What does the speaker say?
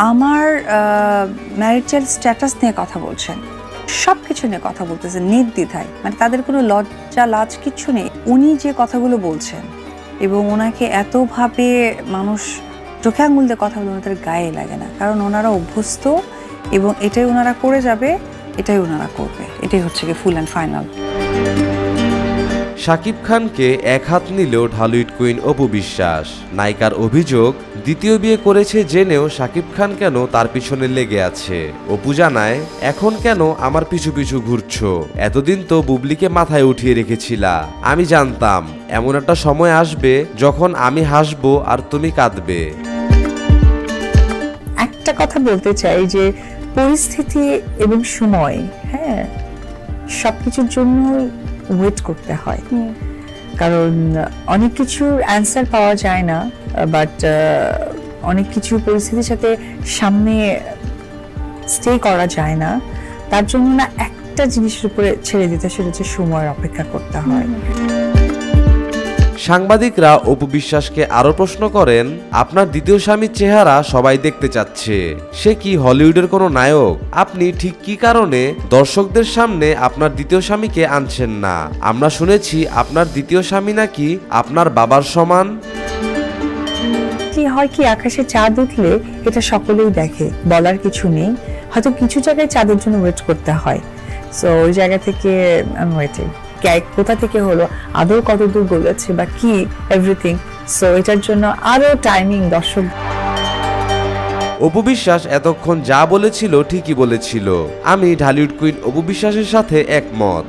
আমার marital status নিয়ে কথা বলছেন, সব কিছু নিয়ে কথা বলতেছেন নির্দ্বিধায়, মানে তাদের কোনো লজ্জা লাজ কিচ্ছু নেই। উনি যে কথাগুলো বলছেন এবং ওনাকে এতভাবে মানুষ চোখে আঙুল দিয়ে কথা বলে ওনাদের গায়ে লাগে না, কারণ ওনারা অভ্যস্ত এবং এটাই ওনারা করে যাবে, এটাই ওনারা করবে, এটাই হচ্ছে কি ফুল অ্যান্ড ফাইনাল। শাকিব খানকে এক হাত নিলেও ঢালিউড কুইন অপু বিশ্বাস। নায়িকার অভিযোগ, দ্বিতীয় বিয়ে করেছে জেনেও শাকিব খান কেন তার পিছনে লেগে আছে। অপু জানায়, এখন কেন আমার পিছু পিছু ঘুরছো? এতদিন তো বুবলিকে মাথায় উঠিয়ে রেখেছিলা। আমি জানতাম এমন একটা সময় আসবে যখন আমি হাসবো আর তুমি কাঁদবে। একটা কথা বলতে চাই যে পরিস্থিতি এবং সময়, হ্যাঁ, সবকিছুর জন্য ওয়েট করতে হয়, কারণ অনেক কিছুর অ্যান্সার পাওয়া যায় না, বাট অনেক কিছু পরিস্থিতির সাথে সামনে স্টে করা যায় না। তার জন্য না একটা জিনিসের উপরে ছেড়ে দিতে, সেটা হচ্ছে সময়ের অপেক্ষা করতে হয়। সাংবাদিকরা অপু বিশ্বাসকে আরো প্রশ্ন করেন, আপনার দ্বিতীয় স্বামীর চেহারা সবাই দেখতে চাচ্ছে, সে কি হলিউডের কোনো নায়ক? আপনি ঠিক কি কারণে দর্শকদের সামনে আপনার দ্বিতীয় স্বামীকে আনছেন না? আমরা শুনেছি আপনার দ্বিতীয় স্বামী নাকি আপনার বাবার সমান। কি হয় কি, আকাশে চাঁদ উঠলে এটা সকলেই দেখে, বলার কিছু নেই। হয়তো কিছু জায়গায় চাঁদের জন্য ওয়েট করতে হয়, সো ওই জায়গা থেকে আমি ওয়েটিং। কোথা থেকে হলো, আদৌ কতদূর বলেছে বা কি, এভরিথিং। সো এটার জন্য আরো টাইমিং দর্শক। অপু বিশ্বাস এতক্ষণ যা বলেছিল ঠিকই বলেছিল। আমি ঢালিউড কুইন অপু বিশ্বাসের সাথে একমত।